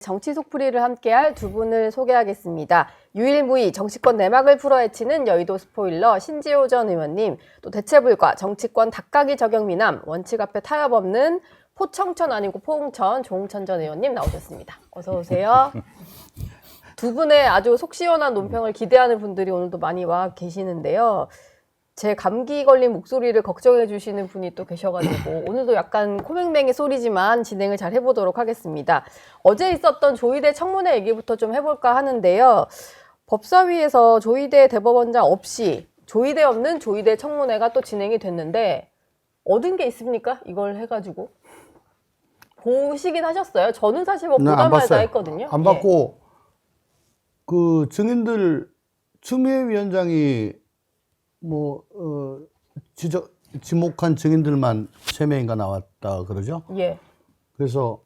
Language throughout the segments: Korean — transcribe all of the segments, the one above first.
정치 속풀이를 함께할 두 분을 소개하겠습니다. 유일무이 정치권 내막을 풀어헤치는 여의도 스포일러 신지호 전 의원님, 또 대체불과 정치권 닭가기 저격미남, 원칙 앞에 타협 없는 포청천 아니고 포옹천 조홍천 전 의원님 나오셨습니다. 어서 오세요. 두 분의 아주 속 시원한 논평을 기대하는 분들이 오늘도 많이 와 계시는데요. 제 감기 걸린 목소리를 걱정해 주시는 분이 또 계셔가지고 오늘도 약간 코맹맹이 소리지만 진행을 잘 해보도록 하겠습니다. 어제 있었던 조희대 청문회 얘기부터 좀 해볼까 하는데요. 법사위에서 조희대 대법원장 없이 조희대 없는 조희대 청문회가 또 진행이 됐는데 얻은 게 있습니까? 이걸 해가지고 보시긴 하셨어요? 저는 사실 뭐 보다 말다 했거든요. 안 받고 그 증인들 추미애 위원장이 지목한 증인들만 3명인가 나왔다 그러죠? 예. 그래서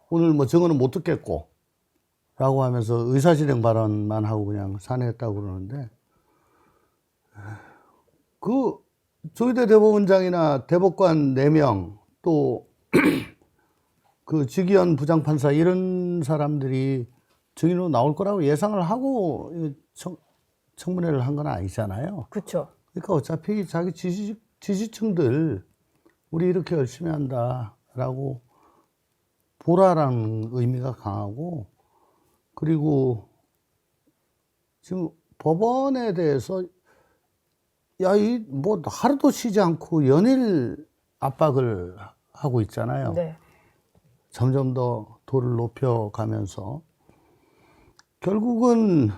오늘 증언은 못 듣겠고 라고 하면서 의사실행 발언만 하고 그냥 산회했다고 그러는데, 그 조희대 대법원장이나 대법관 4명 또 그 직위원 부장판사 이런 사람들이 증인으로 나올 거라고 예상을 하고 청문회를 한 건 아니잖아요. 그렇죠. 그러니까 어차피 자기 지지층들 우리 이렇게 열심히 한다라고 보라라는 의미가 강하고, 그리고 지금 법원에 대해서 하루도 쉬지 않고 연일 압박을 하고 있잖아요. 네. 점점 더 도를 높여가면서 결국은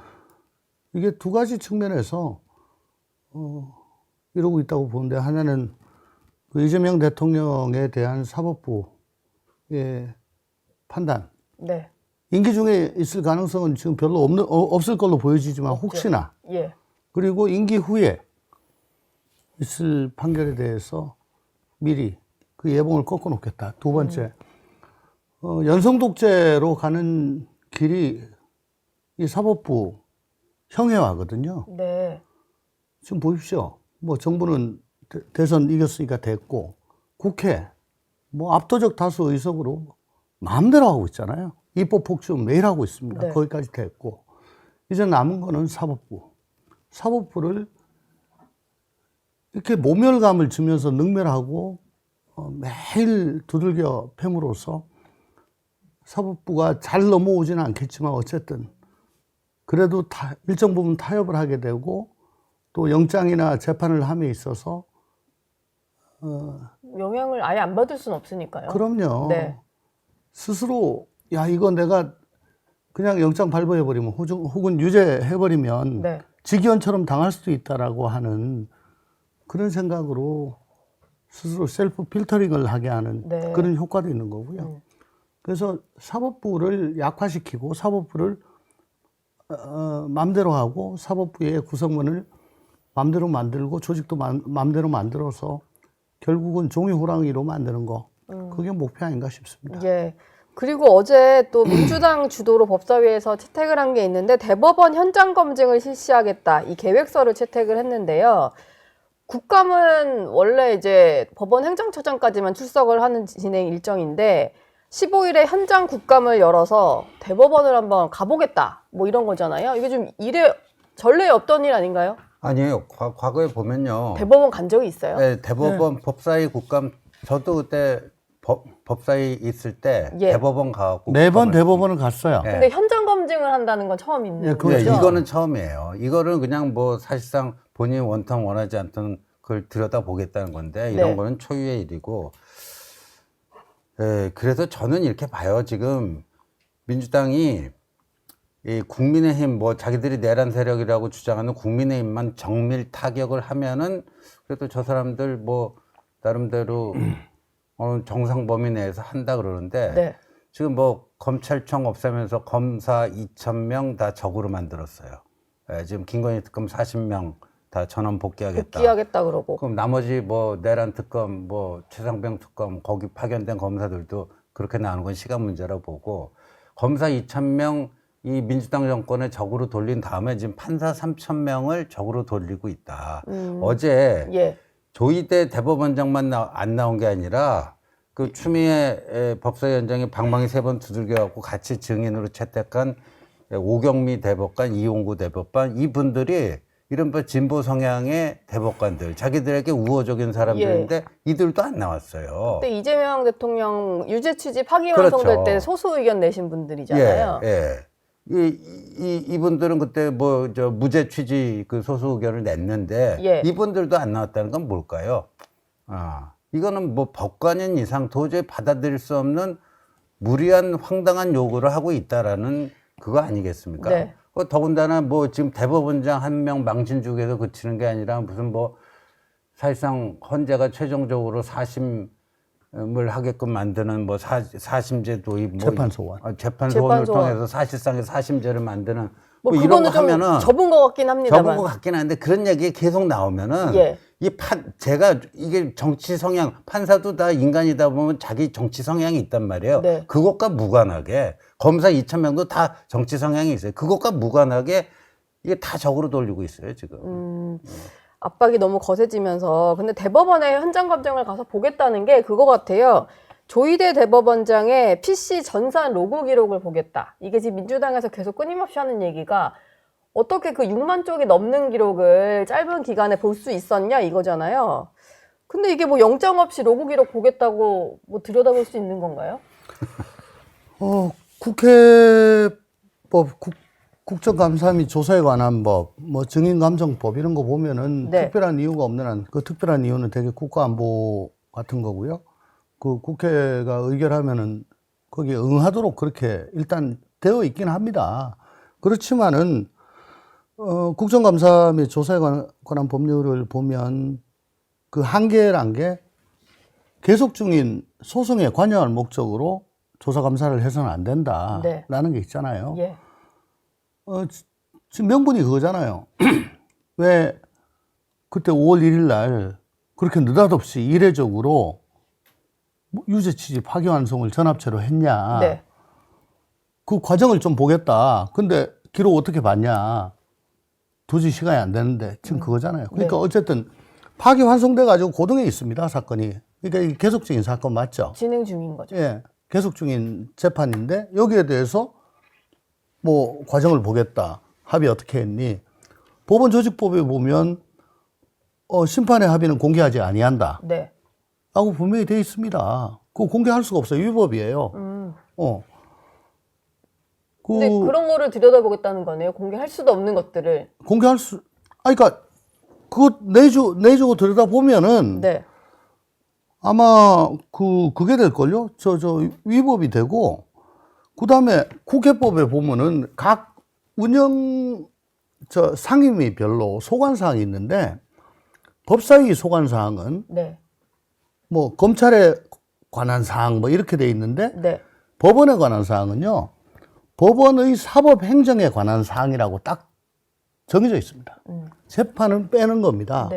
이게 두 가지 측면에서 이러고 있다고 보는데, 하나는 그 이재명 대통령에 대한 사법부의 판단. 네. 임기 중에 있을 가능성은 지금 별로 없을 걸로 보여지지만 혹시나. 예. 그리고 임기 후에 있을 판결에 대해서 미리 그 예봉을 꺾어 놓겠다. 두 번째, 연성 독재로 가는 길이 이 사법부 형해화거든요. 네. 지금 보십시오. 정부는 대선 이겼으니까 됐고, 국회 압도적 다수 의석으로 마음대로 하고 있잖아요. 입법 폭주 매일 하고 있습니다. 네. 거기까지 됐고, 이제 남은 거는 사법부. 사법부를 이렇게 모멸감을 주면서 능멸하고 매일 두들겨 팹으로써 사법부가 잘 넘어오지는 않겠지만 어쨌든 그래도 일정 부분 타협을 하게 되고, 또 영장이나 재판을 함에 있어서 영향을 아예 안 받을 수는 없으니까요. 그럼요. 네. 스스로 이거 내가 그냥 영장 발부해버리면 혹은 유죄해버리면 네. 직위원처럼 당할 수도 있다라고 하는 그런 생각으로 스스로 셀프 필터링을 하게 하는 네. 그런 효과도 있는 거고요. 그래서 사법부를 약화시키고 사법부를 맘대로 하고 사법부의 구성원을 맘대로 만들고 조직도 맘대로 만들어서 결국은 종이호랑이로 만드는 거, 그게 목표 아닌가 싶습니다. 예. 그리고 어제 또 민주당 주도로 법사위에서 채택을 한 게 있는데, 대법원 현장 검증을 실시하겠다, 이 계획서를 채택을 했는데요. 국감은 원래 이제 법원 행정처장까지만 출석을 하는 진행 일정인데 15일에 현장 국감을 열어서 대법원을 한번 가보겠다, 이런 거잖아요. 이게 좀 전례 없던 일 아닌가요? 아니에요. 과거에 보면요. 대법원 간 적이 있어요? 네, 대법원 법사위 국감, 저도 그때 법사위 있을 때 예. 대법원 가고 매번 대법원을 갔어요. 네. 근데 현장 검증을 한다는 건 처음 있는 예, 거죠? 그렇죠. 이거는 처음이에요. 이거는 그냥 사실상 본인이 원하지 않던 그걸 들여다보겠다는 건데, 이런 네. 거는 초유의 일이고, 그래서 저는 이렇게 봐요. 지금 민주당이 이 국민의힘 자기들이 내란 세력이라고 주장하는 국민의힘만 정밀 타격을 하면은 그래도 저 사람들 나름대로 정상 범위 내에서 한다 그러는데, 네. 지금 검찰청 없애면서 검사 2,000명 다 적으로 만들었어요. 지금 김건희 특검 40명 다 전원 복귀하겠다. 복귀하겠다 그러고. 그럼 나머지 내란 특검, 최상병 특검, 거기 파견된 검사들도 그렇게 나오는 건 시간 문제라고 보고, 검사 2,000명 이 민주당 정권을 적으로 돌린 다음에 지금 판사 3,000명을 적으로 돌리고 있다. 어제 예. 조희대 대법원장만 안 나온 게 아니라 그 추미애 법사위원장이 방망이 3번 두들겨갖고 같이 증인으로 채택한 오경미 대법관, 이용구 대법관 이분들이 이른바 진보 성향의 대법관들, 자기들에게 우호적인 사람들인데 이들도 안 나왔어요. 그때 이재명 대통령 유죄 취지 파기환송될 그렇죠. 때 소수 의견 내신 분들이잖아요. 이분들은 그때 뭐 저 무죄 취지 그 소수 의견을 냈는데 이분들도 안 나왔다는 건 뭘까요? 이거는 뭐 법관인 이상 도저히 받아들일 수 없는 무리한 황당한 요구를 하고 있다라는 그거 아니겠습니까? 네. 더군다나 뭐 지금 대법원장 한 명 망신주기에서 그치는 게 아니라 무슨 뭐 사실상 헌재가 최종적으로 사심을 하게끔 만드는 뭐 사심제 도입, 뭐 재판 소원. 재판 소원을 소원. 통해서 사실상의 사심제를 만드는 뭐 이런 그거는 거 좀 하면은 접은 것 같긴 합니다만. 접은 것 같긴 한데 그런 얘기 계속 나오면은 제가 이게 정치 성향 판사도 다 인간이다 보면 자기 정치 성향이 있단 말이에요. 네. 그것과 무관하게 검사 2,000명도 다 정치 성향이 있어요. 그것과 무관하게 이게 다 적으로 돌리고 있어요 지금. 압박이 너무 거세지면서 근데 대법원에 현장 감정을 가서 보겠다는 게 그거 같아요. 조희대 대법원장의 PC 전산 로그 기록을 보겠다. 이게 지금 민주당에서 계속 끊임없이 하는 얘기가 어떻게 그 6만 쪽이 넘는 기록을 짧은 기간에 볼 수 있었냐 이거잖아요. 근데 이게 뭐 영장 없이 로그 기록 보겠다고 뭐 들여다볼 수 있는 건가요? 국회법, 국정감사 및 조사에 관한 법, 뭐 증인감정법 이런 거 보면은 특별한 이유가 없는 한, 그 특별한 이유는 되게 국가안보 같은 거고요. 그 국회가 의결하면은 거기에 응하도록 그렇게 일단 되어 있긴 합니다. 그렇지만은 국정감사 및 조사에 관한 법률을 보면 그 한계란 게 계속 중인 소송에 관여할 목적으로 조사 감사를 해서는 안 된다라는 게 있잖아요. 지금 명분이 그거잖아요. 왜 그때 5월 1일 날 그렇게 느닷없이 이례적으로 유죄 취지 파기환송을 전합체로 했냐. 그 과정을 좀 보겠다. 근데 기록 어떻게 봤냐. 도저히 시간이 안 되는데 지금 그거잖아요. 그러니까 어쨌든 파기환송돼 가지고 고등에 있습니다. 사건이. 그러니까 이게 계속적인 사건 맞죠? 진행 중인 거죠. 예. 계속 중인 재판인데 여기에 대해서 뭐 과정을 보겠다. 합의 어떻게 했니? 법원 조직법에 보면 심판의 합의는 공개하지 아니한다. 라고 분명히 되어 있습니다. 그거 공개할 수가 없어요. 위법이에요. 근데 그런 거를 들여다보겠다는 거네요. 공개할 수도 없는 것들을. 공개할 수, 그러니까 그거 내주고 들여다보면은 아마 그게 될걸요? 위법이 되고, 그 다음에 국회법에 보면은 각 상임위 별로 소관사항이 있는데, 법사위 소관사항은 뭐 검찰에 관한 사항 뭐 이렇게 돼 있는데, 법원에 관한 사항은요, 법원의 사법행정에 관한 사항이라고 딱 정해져 있습니다. 재판은 빼는 겁니다.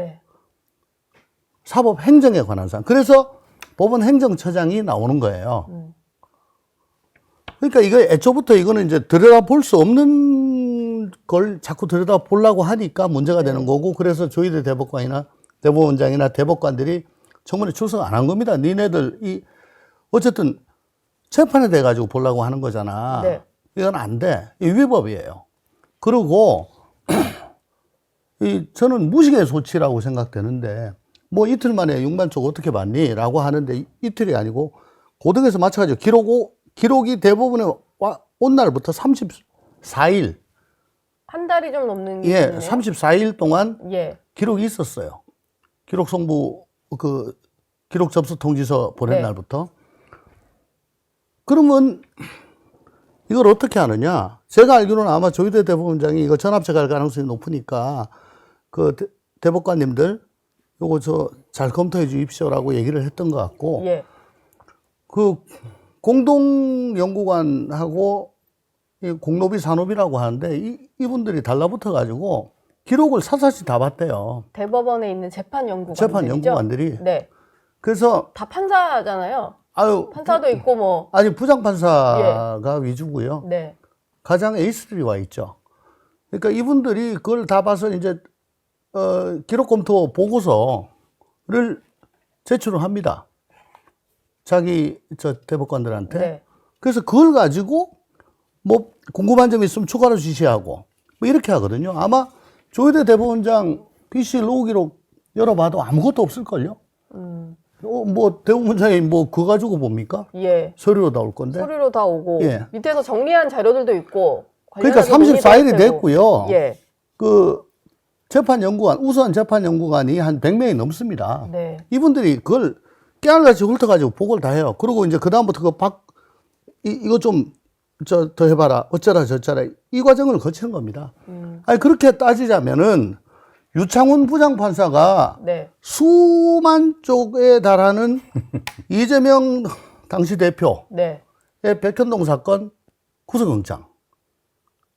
사법행정에 관한 사항. 그래서 법원 행정처장이 나오는 거예요. 그러니까 이거 애초부터 이거는 이제 들여다볼 수 없는 걸 자꾸 들여다보려고 하니까 문제가 되는 거고, 그래서 조희대 대법관이나 대법원장이나 대법관들이 청문회 출석 안 한 겁니다. 니네들 어쨌든 재판에 대 가지고 보려고 하는 거잖아. 이건 안 돼. 이 위법이에요. 그리고 저는 무식의 소치라고 생각되는데, 뭐 이틀 만에 6만 쪽 어떻게 봤니? 라고 하는데 이틀이 아니고 고등에서 마찬가지로 기록이 대부분에 온 날부터 34일. 한 달이 좀 넘는 예, 34일 동안 예. 기록이 있었어요. 기록 송부, 기록 접수 통지서 보낸 네. 날부터. 그러면 이걸 어떻게 하느냐? 제가 알기로는 아마 조희대 대법원장이 이거 전합체 갈 가능성이 높으니까 대법관님들 요거 잘 검토해 주십시오라고 얘기를 했던 것 같고, 예. 공동연구관하고 공노비 산업이라고 하는데 이분들이 달라붙어 가지고 기록을 사사시 다 봤대요. 대법원에 있는 재판 연구관들이. 네. 그래서 다 판사잖아요. 판사도 있고 뭐. 아니 부장판사가 위주고요. 네. 가장 에이스들이 와 있죠. 그러니까 이분들이 그걸 다 봐서 이제 기록 검토 보고서를 제출을 합니다. 자기 저 대법관들한테. 네. 그래서 그걸 가지고 뭐 궁금한 점 있으면 추가로 지시하고 뭐 이렇게 하거든요. 아마 조희대 대법원장 PC 로그 기록 열어봐도 아무것도 없을걸요. 뭐 대법원장이 뭐 그거 가지고 봅니까? 예. 서류로 나올 건데. 서류로 다 오고 예. 밑에서 정리한 자료들도 있고. 그러니까 관련하게 34일이 논의도 되고. 됐고요. 예. 그 재판연구관, 우수한 재판연구관이 한 100명이 넘습니다. 네. 이분들이 그걸 깨알같이 훑어가지고 보고를 다 해요. 그리고 이제 그다음부터 이거 좀 더 해봐라. 어쩌라 저쩌라. 이 과정을 거치는 겁니다. 아니, 그렇게 따지자면은 유창훈 부장판사가 네. 수만 쪽에 달하는 이재명 당시 대표의 네. 백현동 사건 구속영장.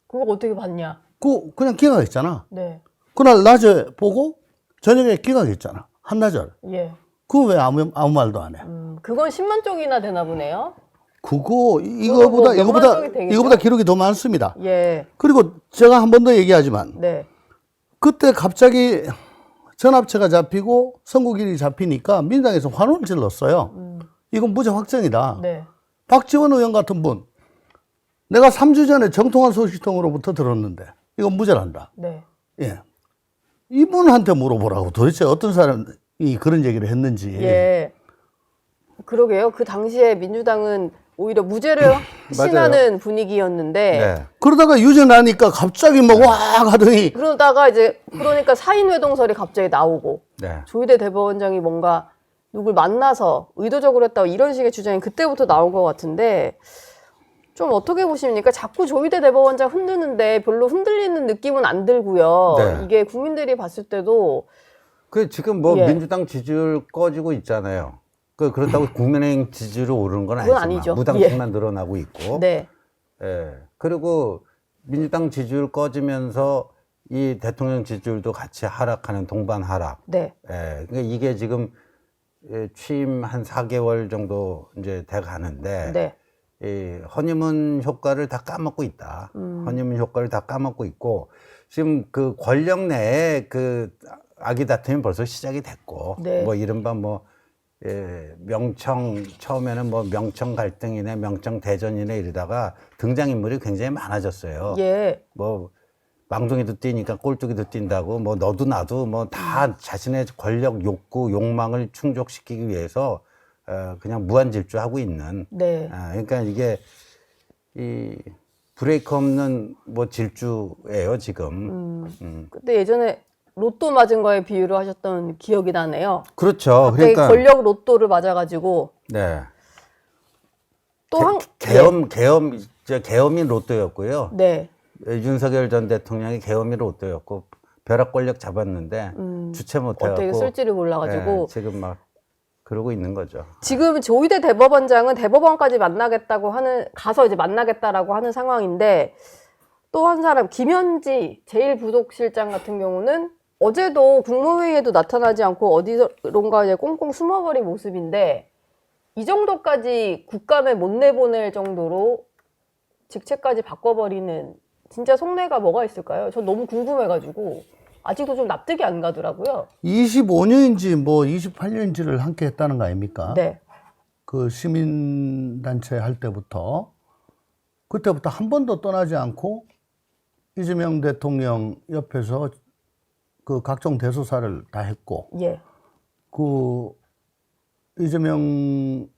그거 어떻게 봤냐? 그거 그냥 기각했잖아. 네. 그날 낮에 보고 저녁에 기각했잖아. 한나절. 예. 그거 왜 아무 말도 안 해? 그건 10만 쪽이나 되나 보네요. 그거 뭐 몇만 쪽이 되겠죠? 이거보다 기록이 더 많습니다. 예. 그리고 제가 한 번 더 얘기하지만 네. 그때 갑자기 전합체가 잡히고 선고일이 잡히니까 민주당에서 환호를 질렀어요. 이건 무죄 확정이다. 네. 박지원 의원 같은 분, 내가 3주 전에 정통한 소식통으로부터 들었는데 이건 무죄란다. 네. 예. 이분한테 물어보라고. 도대체 어떤 사람이 그런 얘기를 했는지. 예. 그러게요. 그 당시에 민주당은 오히려 무죄를 확신하는 분위기였는데 네. 그러다가 유죄나니까 갑자기 뭐 와 하더니 그러다가 이제 그러니까 사인회동설이 갑자기 나오고 네. 조희대 대법원장이 뭔가 누굴 만나서 의도적으로 했다고 이런 식의 주장이 그때부터 나온 것 같은데 좀 어떻게 보십니까? 자꾸 조희대 대법원장 흔드는데 별로 흔들리는 느낌은 안 들고요. 네. 이게 국민들이 봤을 때도 그 지금 뭐 예. 민주당 지지율 꺼지고 있잖아요. 그렇다고 국민의힘 지지율이 오르는 건 그건 아니지만 아니죠. 무당층만 늘어나고 있고. 네. 예. 그리고 민주당 지지율 꺼지면서 이 대통령 지지율도 같이 하락하는 동반 하락. 네. 예. 그러니까 이게 지금 취임 한 4개월 정도 이제 돼 가는데 네. 이 허니문 효과를 다 까먹고 있다. 허니문 효과를 다 까먹고 있고 지금 그 권력 내에 그 악의 다툼이 벌써 시작이 됐고 네. 뭐 이른바 뭐 명청 처음에는 뭐 명청 갈등이네 명청 대전이네 이러다가 등장인물이 굉장히 많아졌어요. 예. 뭐 망둥이도 뛰니까 꼴뚜기도 뛴다고 뭐 너도 나도 뭐 다 자신의 권력 욕구 욕망을 충족시키기 위해서 그냥 무한질주하고 있는. 네. 그러니까 이게 이 브레이크 없는 뭐 질주예요 지금. 그때 예전에 로또 맞은 거에 비유를 하셨던 기억이 나네요. 그렇죠. 갑자기 그러니까 권력 로또를 맞아가지고 네. 또 한 계엄이 로또였고요. 네. 윤석열 전 대통령이 계엄이 로또였고 벼락 권력 잡았는데 주체 못해갖고 어떻게 쓸지를 몰라가지고 지금 막 그러고 있는 거죠. 지금 조희대 대법원장은 대법원까지 가서 이제 만나겠다라고 하는 상황인데 또 한 사람 김현지 제1부속실장 같은 경우는 어제도 국무회의에도 나타나지 않고 어디론가 이제 꽁꽁 숨어버린 모습인데 이 정도까지 국감에 못 내보낼 정도로 직책까지 바꿔버리는 진짜 속내가 뭐가 있을까요? 전 너무 궁금해가지고 아직도 좀 납득이 안 가더라고요. 25년인지 뭐 28년인지를 함께 했다는 거 아닙니까? 네. 그 시민단체 할 때부터 그때부터 한 번도 떠나지 않고 이재명 대통령 옆에서 그 각종 대소사를 다 했고 예. 그 이재명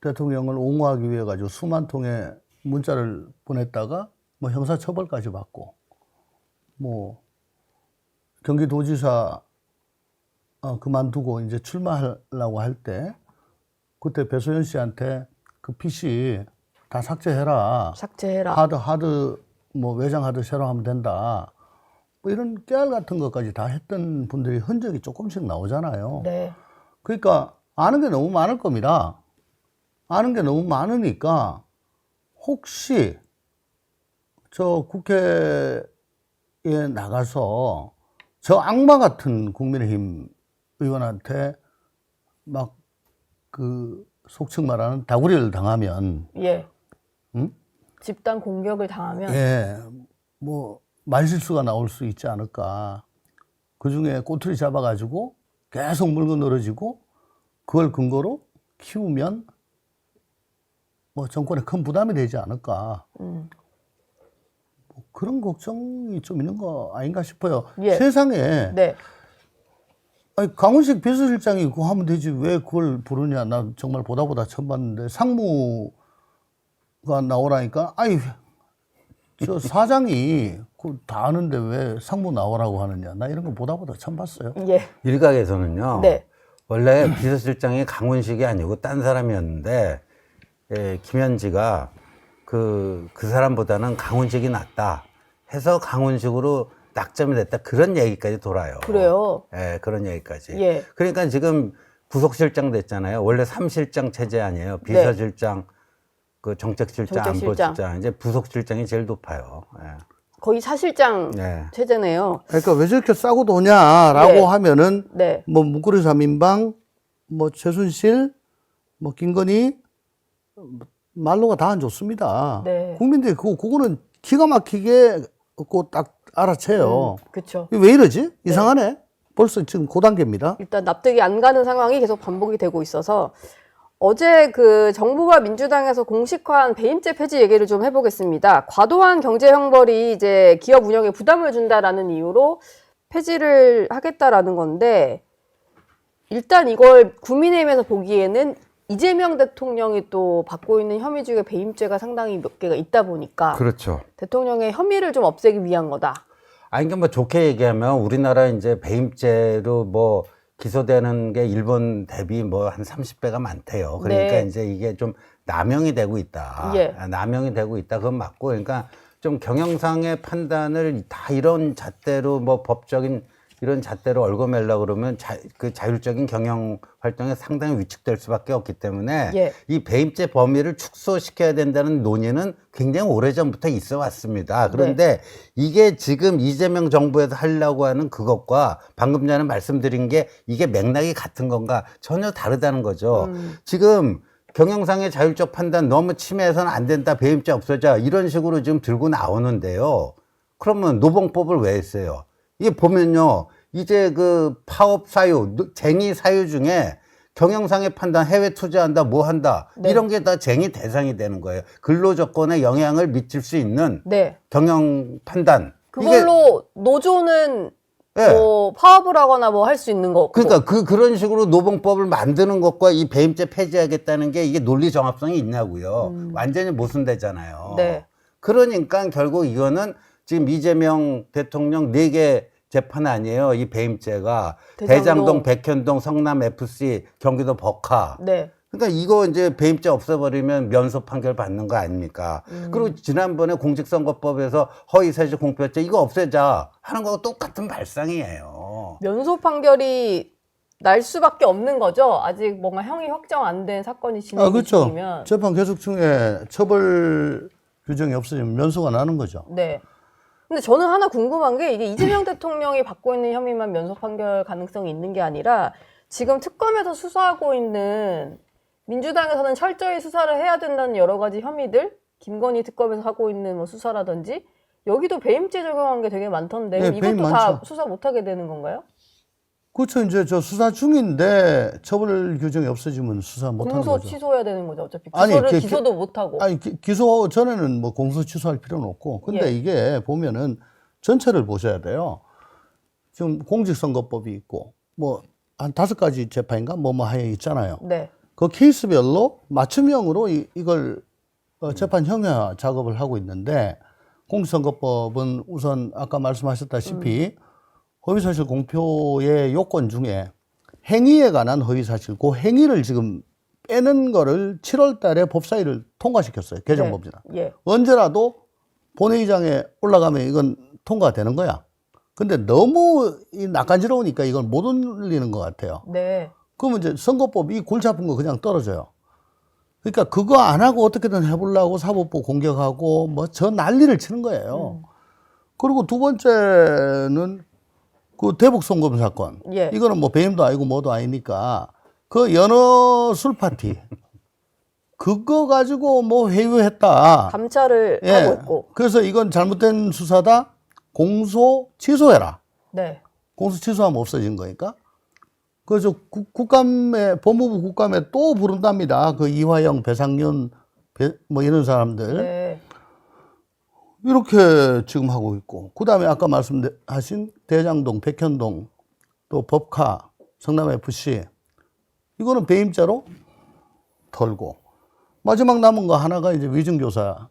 대통령을 옹호하기 위해 가지고 수만 통의 문자를 보냈다가 뭐 형사처벌까지 받고 뭐 경기도지사 그만두고 이제 출마하려고 할 때 그때 배소연 씨한테 그 PC 다 삭제해라. 삭제해라. 하드 뭐 외장하드 새로 하면 된다. 뭐 이런 깨알 같은 것까지 다 했던 분들이 흔적이 조금씩 나오잖아요. 네. 그러니까 아는 게 너무 많을 겁니다. 아는 게 너무 많으니까 혹시 저 국회에 나가서 저 악마 같은 국민의힘 의원한테 막 그 속칭 말하는 다구리를 당하면 예. 응? 집단 공격을 당하면 예, 뭐 말실수가 나올 수 있지 않을까. 그 중에 꼬투리 잡아가지고 계속 물고 늘어지고 그걸 근거로 키우면 뭐 정권에 큰 부담이 되지 않을까. 뭐 그런 걱정이 좀 있는 거 아닌가 싶어요. 예. 세상에 네. 아니, 강훈식 비서실장이 그거 하면 되지 왜 그걸 부르냐. 나 정말 보다 처음 봤는데 상무가 나오라니까 아이 저 사장이 그거 다 아는데 왜 상무 나오라고 하느냐. 나 이런 거 보다 처음 봤어요. 예. 일각에서는요. 네. 원래 비서실장이 강훈식이 아니고 딴 사람이었는데 김현지가 그 사람보다는 강훈식이 낫다 해서 강훈식으로 낙점이 됐다. 그런 얘기까지 돌아요. 그래요. 예, 그런 얘기까지. 예. 그러니까 지금 부속실장 됐잖아요. 원래 3실장 체제 아니에요. 비서실장, 그 정책실장, 정책실장. 안보실장. 이제 부속실장이 제일 높아요. 예. 거의 사실장 네. 체제네요. 그러니까 왜 저렇게 싸고 도냐라고 네. 하면은 네. 뭐 문고리 3인방, 뭐 최순실, 뭐 김건희 말로가 다 안 좋습니다. 네. 국민들이 그거는 기가 막히게 그거 딱 알아채요. 그렇죠. 왜 이러지? 이상하네. 벌써 지금 그 단계입니다. 일단 납득이 안 가는 상황이 계속 반복이 되고 있어서 어제 그 정부와 민주당에서 공식화한 배임죄 폐지 얘기를 좀 해보겠습니다. 과도한 경제 형벌이 이제 기업 운영에 부담을 준다라는 이유로 폐지를 하겠다라는 건데 일단 이걸 국민의힘에서 보기에는 이재명 대통령이 또 받고 있는 혐의 중에 배임죄가 상당히 몇 개가 있다 보니까 그렇죠. 대통령의 혐의를 좀 없애기 위한 거다. 아니, 그러니까 뭐 좋게 얘기하면 우리나라 이제 배임죄로 뭐 기소되는 게 일본 대비 뭐 한 30배가 많대요. 그러니까 네. 이제 이게 좀 남용이 되고 있다. 예. 남용이 되고 있다. 그건 맞고. 그러니까 좀 경영상의 판단을 다 이런 잣대로 뭐 법적인 이런 잣대로 얽어매려고 그러면 그 자율적인 경영 활동에 상당히 위축될 수밖에 없기 때문에 예. 이 배임죄 범위를 축소시켜야 된다는 논의는 굉장히 오래전부터 있어 왔습니다. 그런데 이게 지금 이재명 정부에서 하려고 하는 그것과 방금 전에 말씀드린 게 이게 맥락이 같은 건가 전혀 다르다는 거죠. 지금 경영상의 자율적 판단 너무 침해해서는 안 된다. 배임죄 없어져. 이런 식으로 지금 들고 나오는데요. 그러면 노봉법을 왜 했어요? 이게 보면요. 이제 그 파업 사유, 쟁의 사유 중에 경영상의 판단, 해외 투자한다, 뭐 한다. 네. 이런 게 다 쟁의 대상이 되는 거예요. 근로 조건에 영향을 미칠 수 있는 네. 경영 판단. 그걸로 노조는 예. 뭐 파업을 하거나 뭐 할 수 있는 거고. 그러니까 그런 식으로 노봉법을 만드는 것과 이 배임죄 폐지하겠다는 게 이게 논리 정합성이 있냐고요. 완전히 모순되잖아요. 네. 그러니까 결국 이거는 지금 이재명 대통령 4개 재판 아니에요. 이 배임죄가 대장동, 백현동, 성남 FC, 경기도 버카. 네. 그러니까 이거 이제 배임죄 없애버리면 면소 판결 받는 거 아닙니까? 그리고 지난번에 공직선거법에서 허위사실 공표죄 이거 없애자 하는 거하고 똑같은 발상이에요. 면소 판결이 날 수밖에 없는 거죠. 아직 뭔가 형이 확정 안 된 사건이 진행 그렇죠. 중이면. 재판 계속 중에 처벌 규정이 없어지면 면소가 나는 거죠. 네. 근데 저는 하나 궁금한 게 이게 이재명 대통령이 받고 있는 혐의만 면소 판결 가능성이 있는 게 아니라 지금 특검에서 수사하고 있는 민주당에서는 철저히 수사를 해야 된다는 여러 가지 혐의들, 김건희 특검에서 하고 있는 뭐 수사라든지 여기도 배임죄 적용한 게 되게 많던데 네, 배임 이것도 다 많죠. 수사 못하게 되는 건가요? 그렇죠. 이제 저 수사 중인데 처벌 규정이 없어지면 수사 못하는 공소 거죠. 취소해야 되는 거죠. 어차피 아니, 기소도 못하고. 아니 기소 전에는 뭐 공소 취소할 필요는 없고, 근데 예. 이게 보면은 전체를 보셔야 돼요. 지금 공직선거법이 있고 뭐 한 5가지 재판인가 뭐 하에 있잖아요. 네. 그 케이스별로 맞춤형으로 이걸 재판 형사 작업을 하고 있는데 공직선거법은 우선 아까 말씀하셨다시피 허위사실 공표의 요건 중에 행위에 관한 허위사실, 그 행위를 지금 빼는 거를 7월 달에 법사위를 통과시켰어요. 개정법이나. 예. 언제라도 본회의장에 올라가면 이건 통과되는 거야. 근데 너무 낯간지러우니까 이걸 못 올리는 것 같아요. 네. 그러면 이제 선거법 이 골치 아픈 거 그냥 떨어져요. 그러니까 그거 안 하고 어떻게든 해보려고 사법부 공격하고 뭐 저 난리를 치는 거예요. 그리고 두 번째는 그 대북 송금 사건. 예. 이거는 뭐 배임도 아니고 뭐도 아니니까 그 연어 술 파티. 그거 가지고 뭐 회유했다. 감찰을 예. 하고 있고. 그래서 이건 잘못된 수사다. 공소 취소해라. 네. 공소 취소하면 없어진 거니까. 그저 국감에 법무부 국감에 또 부른답니다. 그 이화영, 배상윤 뭐 이런 사람들 네. 이렇게 지금 하고 있고, 그다음에 아까 말씀하신 대장동, 백현동, 또 법카, 성남 FC 이거는 배임죄로 털고, 마지막 남은 거 하나가 이제 위증교사.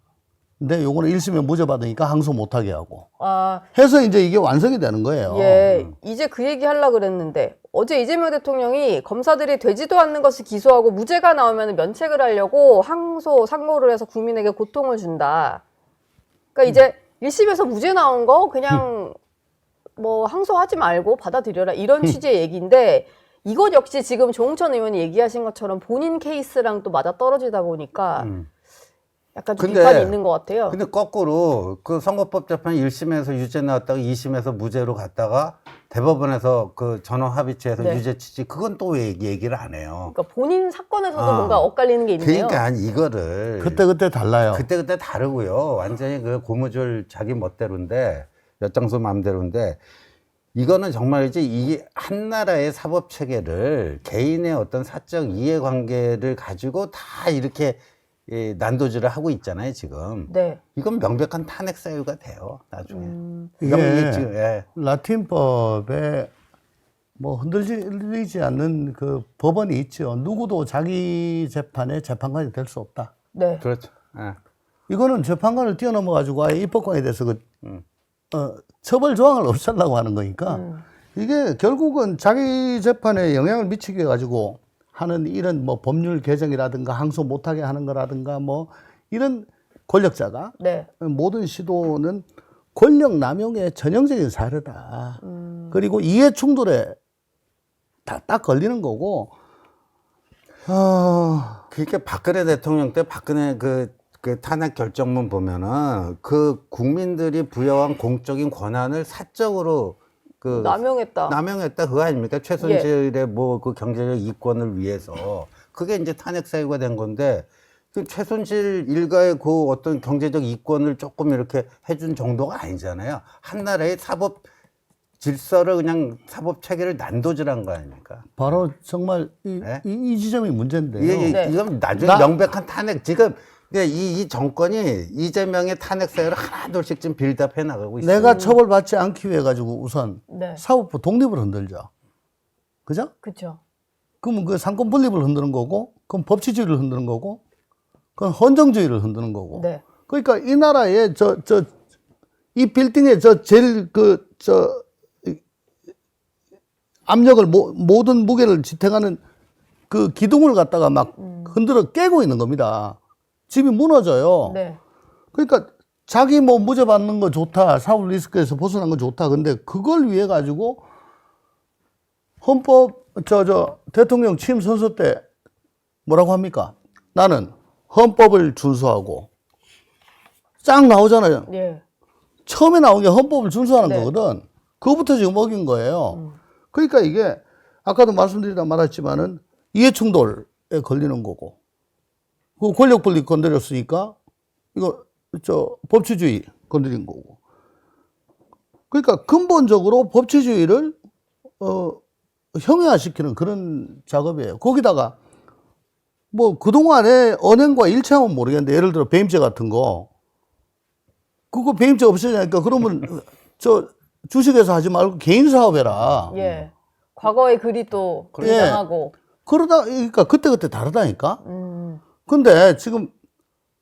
근데 요거는 1심에 무죄 받으니까 항소 못하게 하고 아, 해서 이제 이게 완성이 되는 거예요. 예, 이제 그 얘기 하려고 그랬는데 어제 이재명 대통령이 검사들이 되지도 않는 것을 기소하고 무죄가 나오면 면책을 하려고 항소, 상고를 해서 국민에게 고통을 준다. 그러니까 이제 1심에서 무죄 나온 거 그냥 뭐 항소하지 말고 받아들여라 이런 취지의 얘기인데, 이것 역시 지금 조홍천 의원이 얘기하신 것처럼 본인 케이스랑 또 맞아 떨어지다 보니까 약간 좀 비판이 있는 것 같아요. 근데 거꾸로 그 선거법 재판 1심에서 유죄 나왔다가 2심에서 무죄로 갔다가 대법원에서 그 전원 합의체에서 네. 유죄 취지, 그건 또 왜 얘기를 안 해요. 그러니까 본인 사건에서도 뭔가 엇갈리는 게 있네요. 그러니까 이거를 그때 달라요. 그때 다르고요. 완전히 그 고무줄 자기 멋대로인데, 엿장수 마음대로인데, 이거는 정말이지 이게 한 나라의 사법 체계를 개인의 어떤 사적 이해관계를 가지고 다 이렇게 난도질을 하고 있잖아요, 지금. 네. 이건 명백한 탄핵 사유가 돼요, 나중에. 이게 이게 지금, 예. 라틴법에 뭐 흔들리지 않는 그 법원이 있죠. 누구도 자기 재판에 재판관이 될 수 없다. 네. 그렇죠. 예. 이거는 재판관을 뛰어넘어 가지고 아예 입법권에 대해서 처벌 조항을 없애려고 하는 거니까 이게 결국은 자기 재판에 영향을 미치게 가지고 하는 이런 뭐 법률 개정이라든가 항소 못하게 하는 거라든가 뭐 이런 권력자가 네. 모든 시도는 권력 남용의 전형적인 사례다. 그리고 이해 충돌에 딱 걸리는 거고. 그러니까 박근혜 대통령 때 박근혜 그 탄핵 결정문 보면은 그 국민들이 부여한 공적인 권한을 사적으로 남용했다 그거 아닙니까? 최순실의 뭐 그 경제적 이권을 위해서. 그게 이제 탄핵 사유가 된 건데, 그 최순실 일가의 그 어떤 경제적 이권을 조금 이렇게 해준 정도가 아니잖아요. 한 나라의 사법 질서를 그냥 사법 체계를 난도질한 거 아닙니까? 바로 정말 이 지점이 문제인데요. 네. 이건 나중에 명백한 탄핵, 지금 이 정권이 이재명의 탄핵 사유를 하나둘씩 지금 빌드업해 나가고 있어요. 내가 처벌받지 않기 위해 가지고 우선 네. 사법부 독립을 흔들죠. 그죠? 그렇죠. 그러면 그 상권 분립을 흔드는 거고, 그럼 법치주의를 흔드는 거고, 그건 헌정주의를 흔드는 거고. 네. 그러니까 이 나라에 이 빌딩에 제일 압력을 모든 무게를 지탱하는 그 기둥을 갖다가 막 흔들어 깨고 있는 겁니다. 집이 무너져요. 네. 그러니까 자기 뭐 무죄 받는 거 좋다, 사법 리스크에서 벗어난 거 좋다. 근데 그걸 위해 가지고 헌법 대통령 취임 선서 때 뭐라고 합니까? 나는 헌법을 준수하고 쫙 나오잖아요. 예. 처음에 나온 게 헌법을 준수하는 네. 거거든. 그거부터 지금 어긴 거예요. 그러니까 이게 아까도 말씀드리다 말았지만은 이해충돌에 걸리는 거고, 그 권력 분립 건드렸으니까 이거 법치주의 건드린 거고. 그러니까 근본적으로 법치주의를 형해화시키는 그런 작업이에요. 거기다가 뭐 그동안에 언행과 일치하면 모르겠는데, 예를 들어 배임죄 같은 거, 그거 배임죄 없애자니까 그러면 주식회사 하지 말고 개인 사업해라. 예. 과거의 글이 또 등장하고. 그러니까 그때 다르다니까. 근데 지금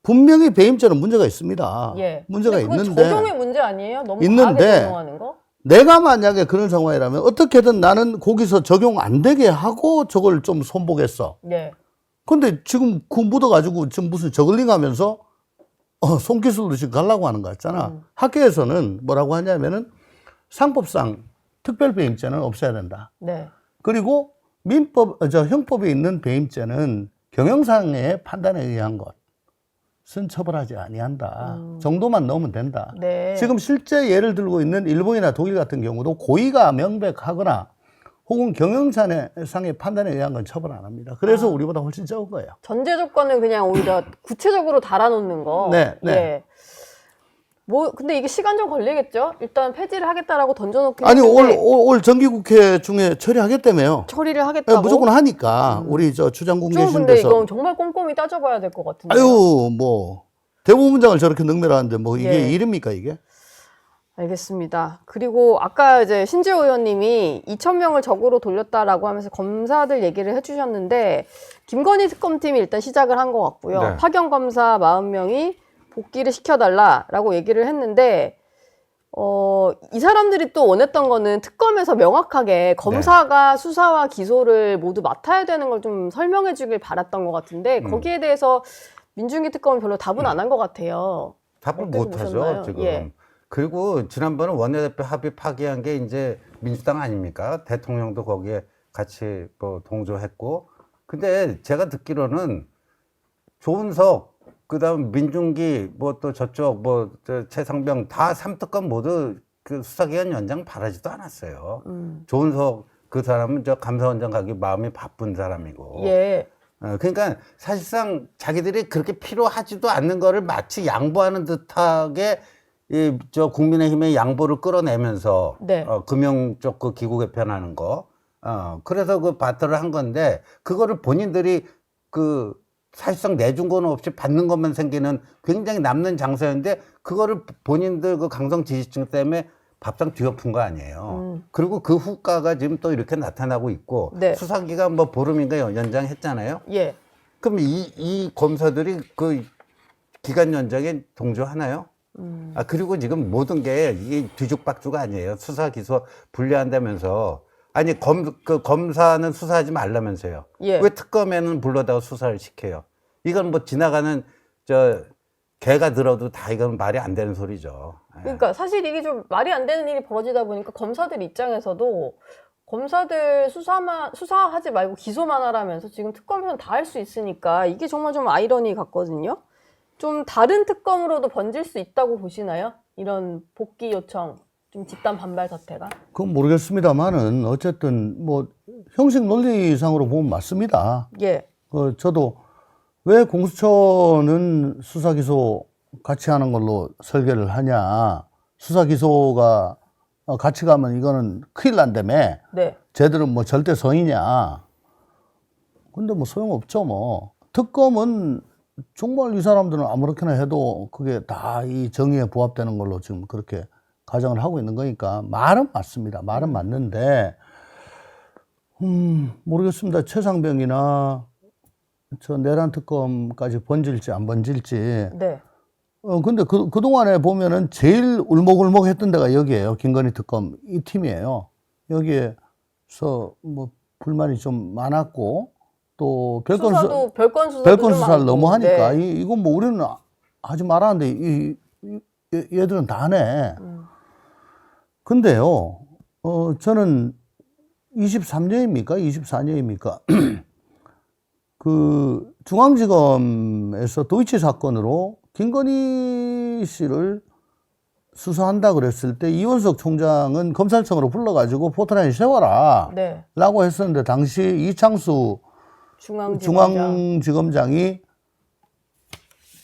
분명히 배임죄는 문제가 있습니다. 예. 문제가 근데 그거 있는데, 적용의 문제 아니에요? 너무 있는데 과하게 적용하는 거? 내가 만약에 그런 상황이라면 어떻게든 나는 거기서 적용 안 되게 하고 저걸 좀 손보겠어. 예. 근데 지금 그 묻어가지고 지금 무슨 저글링 하면서 손기술로 지금 가려고 하는 거 같잖아. 학계에서는 뭐라고 하냐면은 상법상 특별배임죄는 없애야 된다. 네. 그리고 형법에 있는 배임죄는 경영상의 판단에 의한 것은 처벌하지 아니한다. 정도만 넣으면 된다. 네. 지금 실제 예를 들고 있는 일본이나 독일 같은 경우도 고의가 명백하거나 혹은 경영상의 판단에 의한 건 처벌 안 합니다. 그래서 우리보다 훨씬 적은 거예요. 전제 조건은 그냥 오히려 구체적으로 달아놓는 거. 네, 네. 예. 뭐 근데 이게 시간 좀 걸리겠죠? 일단 폐지를 하겠다라고 던져놓긴 아니 했는데 올 정기국회 중에 처리하겠다며요. 처리를 하겠다고? 무조건 하니까 우리 저 주장국 좀 계신 근데 데서 이건 정말 꼼꼼히 따져봐야 될 것 같은데. 아유 뭐 대법원장을 저렇게 능멸하는데 뭐 이게 예. 일입니까 이게? 알겠습니다. 그리고 아까 이제 신지호 의원님이 2,000명을 적으로 돌렸다라고 하면서 검사들 얘기를 해주셨는데 김건희 특검팀이 일단 시작을 한 것 같고요. 네. 파견 검사 40명이 복귀를 시켜달라라고 얘기를 했는데 이 사람들이 또 원했던 거는 특검에서 명확하게 검사가 수사와 기소를 모두 맡아야 되는 걸 좀 설명해 주길 바랐던 것 같은데 거기에 대해서 민중기 특검은 별로 답은 안 한 것 같아요. 답을 어떻게 못 보셨나요? 하죠, 지금. 예. 그리고 지난번에 원내대표 합의 파기한 게 이제 민주당 아닙니까? 대통령도 거기에 같이 뭐 동조했고. 근데 제가 듣기로는 조은석, 그다음 민중기, 뭐 또 저쪽 저 최상병 다 3특검 모두 그 수사기관 연장 바라지도 않았어요. 조은석 그 사람은 저 감사원장 가기 마음이 바쁜 사람이고. 예. 그러니까 사실상 자기들이 그렇게 필요하지도 않는 거를 마치 양보하는 듯하게 저 국민의힘의 양보를 끌어내면서 네. 금융 쪽 그 기구 개편하는 거. 그래서 그 바터를 한 건데 그거를 본인들이 그 사실상 내준 건 없이 받는 것만 생기는 굉장히 남는 장사였는데 그거를 본인들 그 강성 지지층 때문에 밥상 뒤엎은 거 아니에요. 그리고 그 후과가 지금 또 이렇게 나타나고 있고 네. 수사기간 뭐 보름인가 연장했잖아요. 예. 그럼 이 검사들이 그 기간 연장에 동조하나요? 그리고 지금 모든 게 이게 뒤죽박죽 아니에요. 수사 기소 분리한다면서. 아니, 그 검사는 수사하지 말라면서요. 예. 왜 특검에는 불러다가 수사를 시켜요? 이건 뭐 지나가는 개가 들어도 다 이건 말이 안 되는 소리죠. 예. 그러니까 사실 이게 좀 말이 안 되는 일이 벌어지다 보니까 검사들 입장에서도 검사들 수사하지 말고 기소만 하라면서 지금 특검에서는 다 할 수 있으니까 이게 정말 좀 아이러니 같거든요. 좀 다른 특검으로도 번질 수 있다고 보시나요? 이런 복귀 요청, 좀 집단 반발 사태가? 그건 모르겠습니다만은 어쨌든 뭐 형식 논리상으로 보면 맞습니다. 예. 저도 왜 공수처는 수사 기소 같이 하는 걸로 설계를 하냐. 수사 기소가 같이 가면 이거는 큰일 난다며. 네. 쟤들은 뭐 절대 성이냐. 근데 뭐 소용없죠 뭐. 특검은 정말 이 사람들은 아무렇게나 해도 그게 다 이 정의에 부합되는 걸로 지금 그렇게 가정을 하고 있는 거니까 말은 맞습니다. 말은 맞는데 모르겠습니다. 최상병이나 저 내란 특검까지 번질지 안 번질지. 네. 근데 그동안에 보면은 제일 울먹울먹 했던 데가 여기에요. 김건희 특검 이 팀이에요. 여기에서 뭐 불만이 좀 많았고 또 별건 수사를 너무 하니까 네. 이건 뭐 우리는 하지 말았는데 얘들은 다 하네. 근데요, 저는 23년입니까? 24년입니까? 그 중앙지검에서 도이치 사건으로 김건희 씨를 수사한다 그랬을 때 이원석 총장은 검찰청으로 불러가지고 포트라인 세워라 네. 라고 했었는데 당시 이창수 중앙지검장이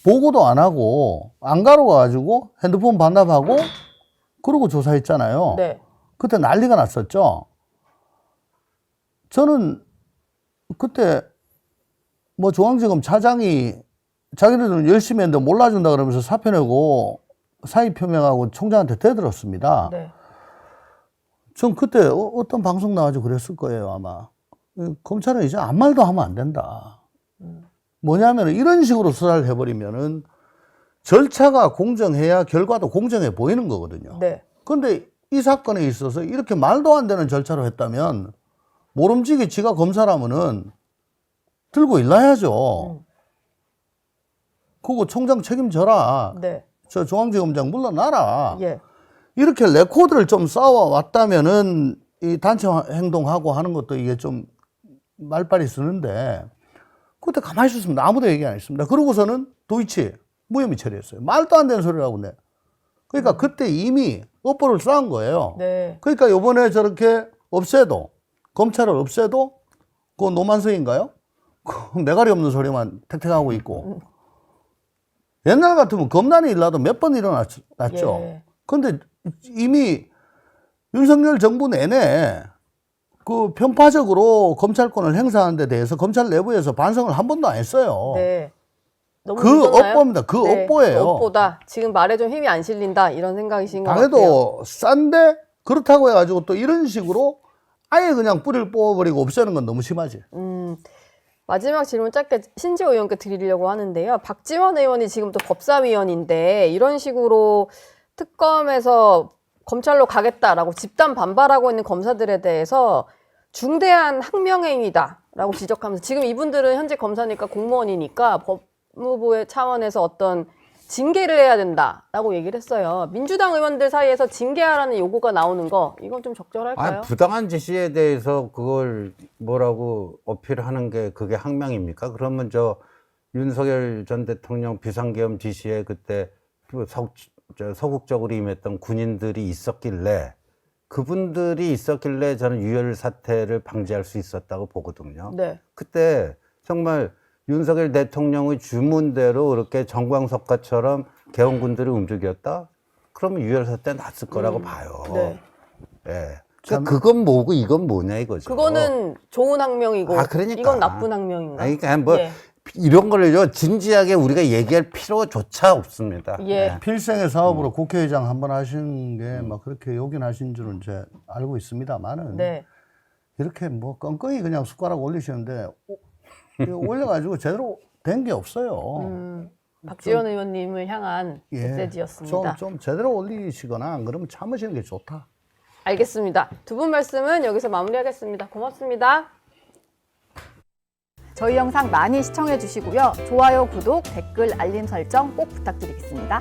보고도 안 하고 안 가러가지고 핸드폰 반납하고 그러고 조사했잖아요. 네. 그때 난리가 났었죠. 저는 그때 뭐 중앙지검 차장이 자기네들은 열심히 했는데 몰라준다 그러면서 사표 내고 사의 표명하고 총장한테 대들었습니다. 네. 전 그때 어떤 방송 나와가지고 그랬을 거예요, 아마. 검찰은 이제 아무 말도 하면 안 된다. 뭐냐면 이런 식으로 수사를 해버리면은 절차가 공정해야 결과도 공정해 보이는 거거든요. 네. 근데 이 사건에 있어서 이렇게 말도 안 되는 절차로 했다면 모름지기 지가 검사라면은 들고 일나야죠. 그거 총장 책임져라. 네. 저 중앙지검장 물러나라. 예. 이렇게 레코드를 좀 쌓아왔다면은 이 단체 행동하고 하는 것도 이게 좀 말빨이 쓰는데 그때 가만히 있었습니다. 아무도 얘기 안 했습니다. 그러고서는 도이치 무혐의 처리했어요. 말도 안 되는 소리라고 내. 그러니까 그때 이미 업보를 쌓은 거예요. 네. 그러니까 요번에 저렇게 없애도 검찰을 없애도 그거 노만서인가요? 그 매가리 없는 소리만 택택하고 있고 옛날 같으면 검난이 일어나도 몇 번 일어났죠. 예. 그런데 이미 윤석열 정부 내내 그 편파적으로 검찰권을 행사하는 데 대해서 검찰 내부에서 반성을 한 번도 안 했어요. 네. 너무 그 늦었나요? 업보입니다. 그 네, 업보예요. 그 업보다. 지금 말에 좀 힘이 안 실린다 이런 생각이신 것 같아요. 당해도 싼데 그렇다고 해가지고 또 이런 식으로 아예 그냥 뿌리를 뽑아버리고 없애는 건 너무 심하지. 마지막 질문 짧게 신지호 의원께 드리려고 하는데요. 박지원 의원이 지금 또 법사위원인데 이런 식으로 특검에서 검찰로 가겠다라고 집단 반발하고 있는 검사들에 대해서 중대한 항명행위다라고 지적하면서 지금 이분들은 현재 검사니까 공무원이니까 법무부의 차원에서 어떤 징계를 해야 된다라고 얘기를 했어요. 민주당 의원들 사이에서 징계하라는 요구가 나오는 거 이건 좀 적절할까요? 부당한 지시에 대해서 그걸 뭐라고 어필하는 게 그게 항명입니까? 그러면 저 윤석열 전 대통령 비상계엄 지시에 그때 그 서국적으로 임했던 군인들이 있었길래 그분들이 있었길래 저는 유혈 사태를 방지할 수 있었다고 보거든요. 네. 그때 정말 윤석열 대통령의 주문대로 그렇게 정광석과처럼 개헌군들이 움직였다? 그러면 유혈 사태 났을 거라고 봐요. 네. 예. 그러니까 그건 뭐고 이건 뭐냐 이거죠. 그거는 좋은 항명이고 그러니까. 이건 나쁜 항명인가? 아니, 그러니까 뭐 예. 이런 거를요 진지하게 우리가 얘기할 필요조차 없습니다. 예. 필생의 사업으로 국회의장 한 번 하신 게 막 그렇게 욕인 하신 줄은 이제 알고 있습니다만은 네. 이렇게 뭐 껌껌이 그냥 숟가락 올리시는데 이거 올려가지고 제대로 된 게 없어요. 박지원 의원님을 향한 예. 메시지였습니다. 좀 제대로 올리시거나 안 그러면 참으시는 게 좋다. 알겠습니다. 두 분 말씀은 여기서 마무리하겠습니다. 고맙습니다. 저희 영상 많이 시청해 주시고요. 좋아요, 구독, 댓글, 알림 설정 꼭 부탁드리겠습니다.